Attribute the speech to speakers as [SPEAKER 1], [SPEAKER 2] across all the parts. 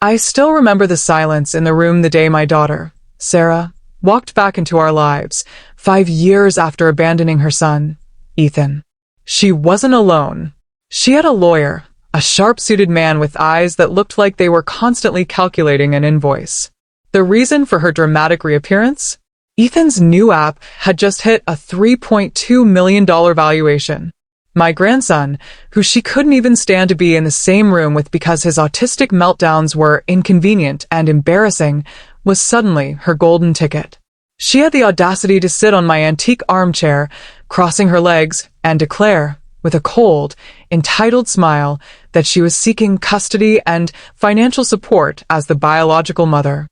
[SPEAKER 1] I still remember the silence in the room the day my daughter, Sarah, walked back into our lives, 5 years after abandoning her son, Ethan. She wasn't alone. She had a lawyer, a sharp-suited man with eyes that looked like they were constantly calculating an invoice. The reason for her dramatic reappearance? Ethan's new app had just hit a $3.2 million valuation. My grandson, who she couldn't even stand to be in the same room with because his autistic meltdowns were inconvenient and embarrassing, was suddenly her golden ticket. She had the audacity to sit on my antique armchair, crossing her legs, and declare, with a cold, entitled smile, that she was seeking custody and financial support as the biological mother.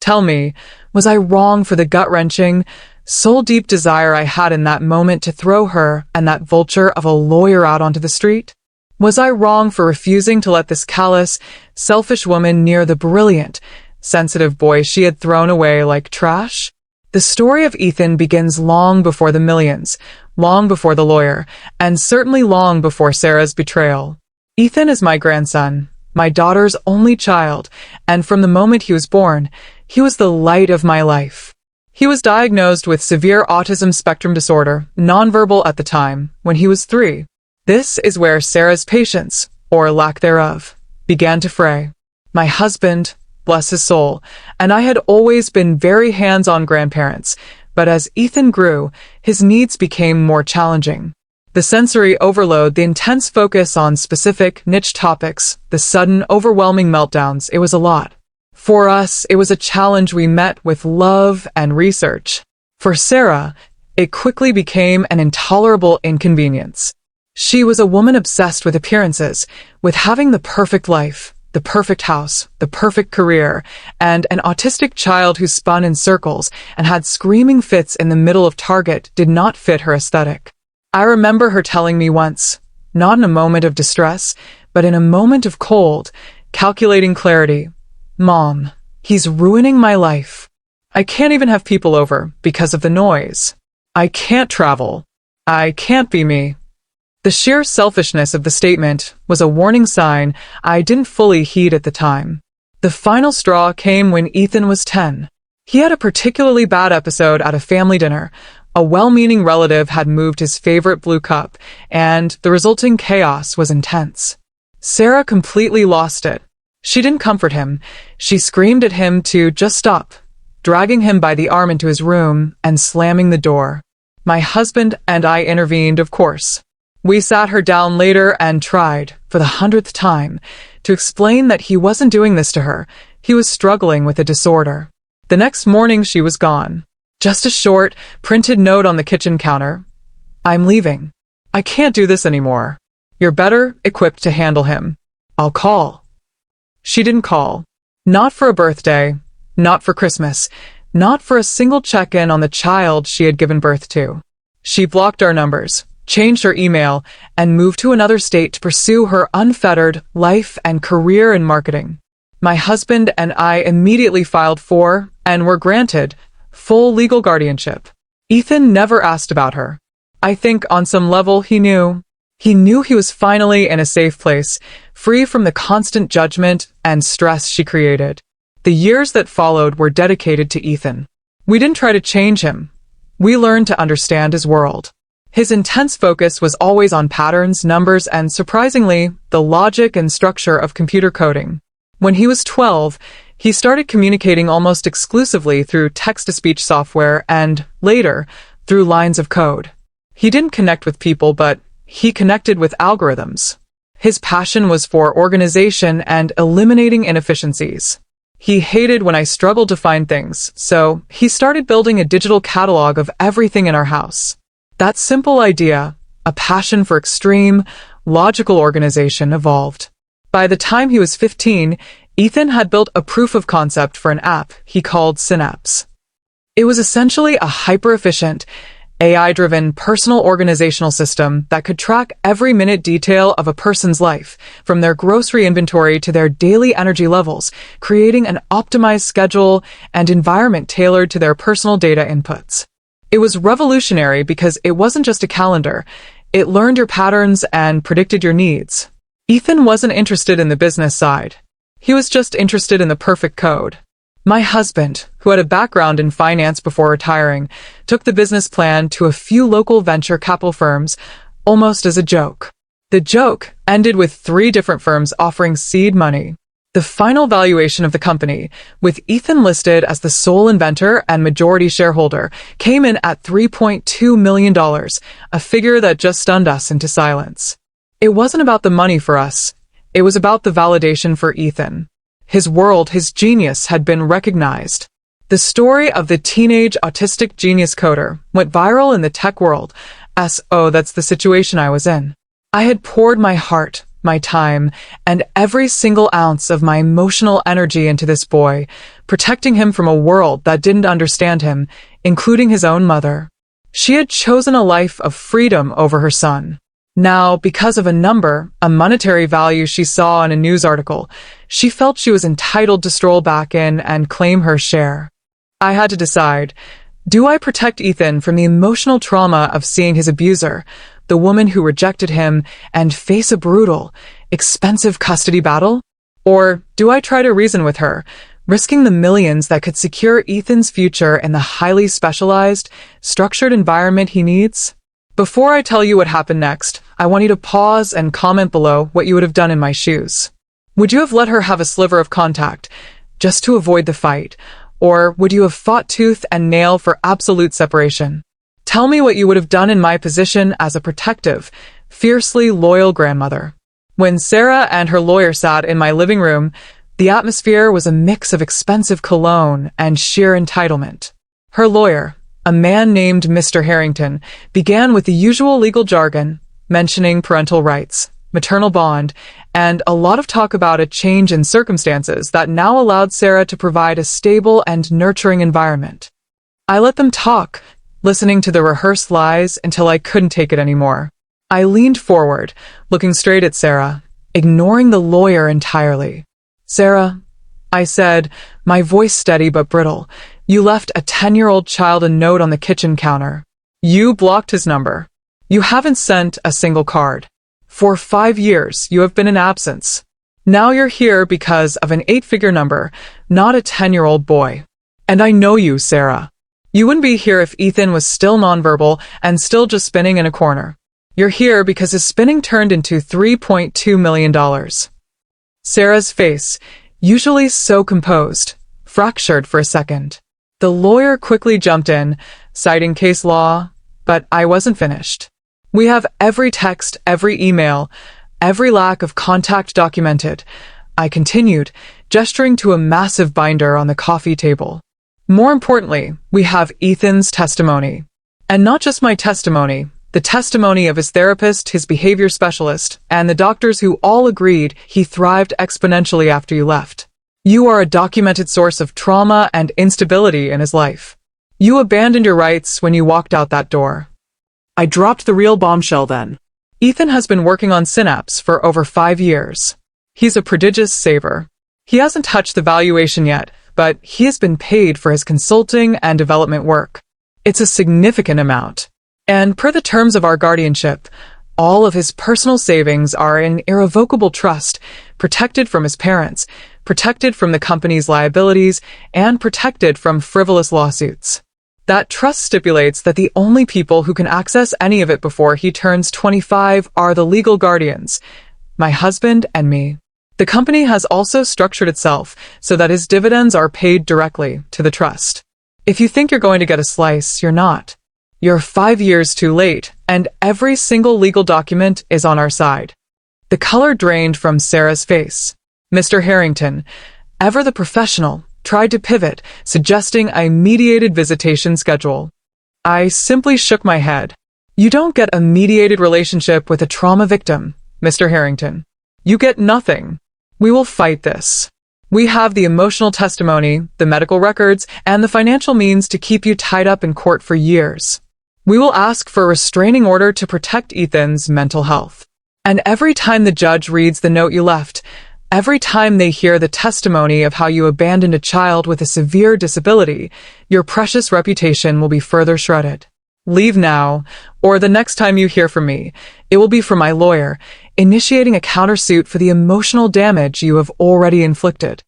[SPEAKER 1] Tell me, was I wrong for the gut-wrenching, soul-deep desire I had in that moment to throw her and that vulture of a lawyer out onto the street? Was I wrong for refusing to let this callous, selfish woman near the brilliant, sensitive boy she had thrown away like trash? The story of Ethan begins long before the millions, long before the lawyer, and certainly long before Sarah's betrayal. Ethan is my grandson, my daughter's only child, and from the moment he was born, he was the light of my life. He was diagnosed with severe autism spectrum disorder, nonverbal at the time, when he was 3. This is where Sarah's patience, or lack thereof, began to fray. My husband, bless his soul, and I had always been very hands-on grandparents, but as Ethan grew, his needs became more challenging. The sensory overload, the intense focus on specific, niche topics, the sudden, overwhelming meltdowns, it was a lot. For us, it was a challenge we met with love and research. For Sarah, it quickly became an intolerable inconvenience. She was a woman obsessed with appearances, with having the perfect life, the perfect house, the perfect career, and an autistic child who spun in circles and had screaming fits in the middle of Target did not fit her aesthetic. I remember her telling me once, not in a moment of distress, but in a moment of cold, calculating clarity, "Mom, he's ruining my life. I can't even have people over because of the noise. I can't travel. I can't be me." The sheer selfishness of the statement was a warning sign I didn't fully heed at the time. The final straw came when Ethan was 10. He had a particularly bad episode at a family dinner. A well-meaning relative had moved his favorite blue cup, and the resulting chaos was intense. Sarah completely lost it. She didn't comfort him. She screamed at him to just stop, dragging him by the arm into his room and slamming the door. My husband and I intervened, of course. We sat her down later and tried, for the 100th time, to explain that he wasn't doing this to her. He was struggling with a disorder. The next morning she was gone. Just a short, printed note on the kitchen counter. "I'm leaving. I can't do this anymore. You're better equipped to handle him. I'll call." She didn't call. Not for a birthday, not for Christmas, not for a single check-in on the child she had given birth to. She blocked our numbers, changed her email, and moved to another state to pursue her unfettered life and career in marketing. My husband and I immediately filed for, and were granted, full legal guardianship. Ethan never asked about her. I think on some level he knew. He knew he was finally in a safe place, free from the constant judgment and stress she created. The years that followed were dedicated to Ethan. We didn't try to change him. We learned to understand his world. His intense focus was always on patterns, numbers, and surprisingly, the logic and structure of computer coding. When he was 12, he started communicating almost exclusively through text-to-speech software and, later, through lines of code. He didn't connect with people, but he connected with algorithms. His passion was for organization and eliminating inefficiencies. He hated when I struggled to find things, so he started building a digital catalog of everything in our house. That simple idea, a passion for extreme, logical organization, evolved. By the time he was 15, Ethan had built a proof of concept for an app he called Synapse. It was essentially a hyper-efficient, AI-driven personal organizational system that could track every minute detail of a person's life, from their grocery inventory to their daily energy levels, creating an optimized schedule and environment tailored to their personal data inputs. It was revolutionary because it wasn't just a calendar. It learned your patterns and predicted your needs. Ethan wasn't interested in the business side. He was just interested in the perfect code. My husband, who had a background in finance before retiring, took the business plan to a few local venture capital firms almost as a joke. The joke ended with 3 different firms offering seed money. The final valuation of the company, with Ethan listed as the sole inventor and majority shareholder, came in at $3.2 million, a figure that just stunned us into silence. It wasn't about the money for us. It was about the validation for Ethan. His world, his genius, had been recognized. The story of the teenage autistic genius coder went viral in the tech world. That's the situation I was in. I had poured my heart, my time, and every single ounce of my emotional energy into this boy, protecting him from a world that didn't understand him, including his own mother. She had chosen a life of freedom over her son. Now, because of a monetary value she saw in a news article, she felt she was entitled to stroll back in and claim her share. I had to decide, do I protect Ethan from the emotional trauma of seeing his abuser, the woman who rejected him, and face a brutal, expensive custody battle? Or do I try to reason with her, risking the millions that could secure Ethan's future in the highly specialized, structured environment he needs? Before I tell you what happened next, I want you to pause and comment below what you would have done in my shoes. Would you have let her have a sliver of contact, just to avoid the fight? Or would you have fought tooth and nail for absolute separation? Tell me what you would have done in my position as a protective, fiercely loyal grandmother. When Sarah and her lawyer sat in my living room, the atmosphere was a mix of expensive cologne and sheer entitlement. Her lawyer, a man named Mr. Harrington, began with the usual legal jargon, mentioning parental rights, maternal bond, and a lot of talk about a change in circumstances that now allowed Sarah to provide a stable and nurturing environment. I let them talk, listening to the rehearsed lies until I couldn't take it anymore. I leaned forward, looking straight at Sarah, ignoring the lawyer entirely. "Sarah," I said, my voice steady but brittle, "you left a 10-year-old child a note on the kitchen counter. You blocked his number. You haven't sent a single card. For 5 years, you have been in absence. Now you're here because of an 8-figure number, not a 10-year-old boy. And I know you, Sarah. You wouldn't be here if Ethan was still nonverbal and still just spinning in a corner. You're here because his spinning turned into $3.2 million. Sarah's face, usually so composed, fractured for a second. The lawyer quickly jumped in, citing case law, but I wasn't finished. "We have every text, every email, every lack of contact documented," I continued, gesturing to a massive binder on the coffee table. "More importantly, we have Ethan's testimony. And not just my testimony, the testimony of his therapist, his behavior specialist, and the doctors who all agreed he thrived exponentially after you left. You are a documented source of trauma and instability in his life. You abandoned your rights when you walked out that door." I dropped the real bombshell then. Ethan has been working on Synapse for over 5 years. He's a prodigious saver. He hasn't touched the valuation yet, but he has been paid for his consulting and development work. It's a significant amount. And per the terms of our guardianship, all of his personal savings are in irrevocable trust, protected from his parents, protected from the company's liabilities, and protected from frivolous lawsuits. That trust stipulates that the only people who can access any of it before he turns 25 are the legal guardians, my husband and me. The company has also structured itself so that his dividends are paid directly to the trust. If you think you're going to get a slice, you're not. You're 5 years too late, and every single legal document is on our side. The color drained from Sarah's face. Mr. Harrington, ever the professional, tried to pivot, suggesting a mediated visitation schedule. I simply shook my head. You don't get a mediated relationship with a trauma victim, Mr. Harrington. You get nothing. We will fight this. We have the emotional testimony, the medical records, and the financial means to keep you tied up in court for years. We will ask for a restraining order to protect Ethan's mental health. And every time the judge reads the note you left, every time they hear the testimony of how you abandoned a child with a severe disability, your precious reputation will be further shredded. Leave now, or the next time you hear from me, it will be from my lawyer, initiating a countersuit for the emotional damage you have already inflicted.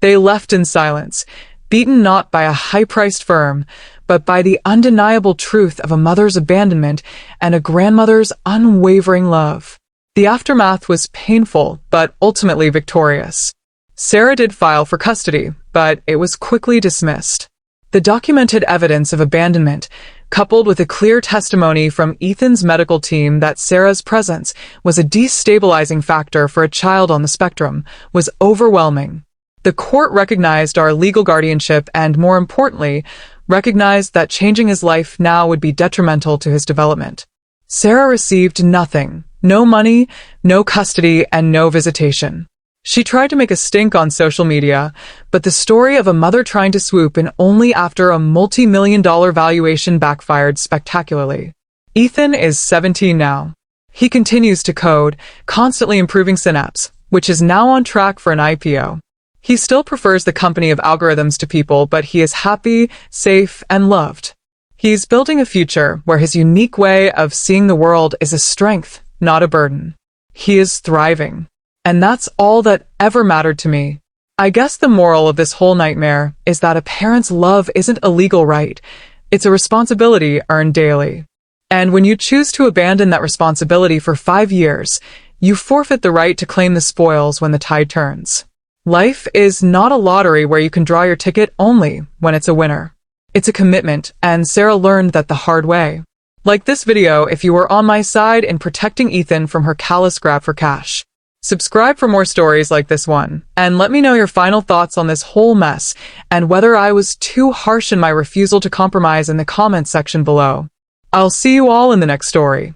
[SPEAKER 1] They left in silence, beaten not by a high-priced firm, but by the undeniable truth of a mother's abandonment and a grandmother's unwavering love. The aftermath was painful, but ultimately victorious. Sarah did file for custody, but it was quickly dismissed. The documented evidence of abandonment, coupled with a clear testimony from Ethan's medical team that Sarah's presence was a destabilizing factor for a child on the spectrum, was overwhelming. The court recognized our legal guardianship and, more importantly, recognized that changing his life now would be detrimental to his development. Sarah received nothing, no money, no custody, and no visitation. She tried to make a stink on social media, but the story of a mother trying to swoop in only after a multi-million-dollar valuation backfired spectacularly. Ethan is 17 now. He continues to code, constantly improving Synapse, which is now on track for an IPO. He still prefers the company of algorithms to people, but he is happy, safe, and loved. He's building a future where his unique way of seeing the world is a strength, not a burden. He is thriving. And that's all that ever mattered to me. I guess the moral of this whole nightmare is that a parent's love isn't a legal right. It's a responsibility earned daily. And when you choose to abandon that responsibility for 5 years, you forfeit the right to claim the spoils when the tide turns. Life is not a lottery where you can draw your ticket only when it's a winner. It's a commitment, and Sarah learned that the hard way. Like this video if you were on my side in protecting Ethan from her callous grab for cash. Subscribe for more stories like this one, and let me know your final thoughts on this whole mess and whether I was too harsh in my refusal to compromise in the comments section below. I'll see you all in the next story.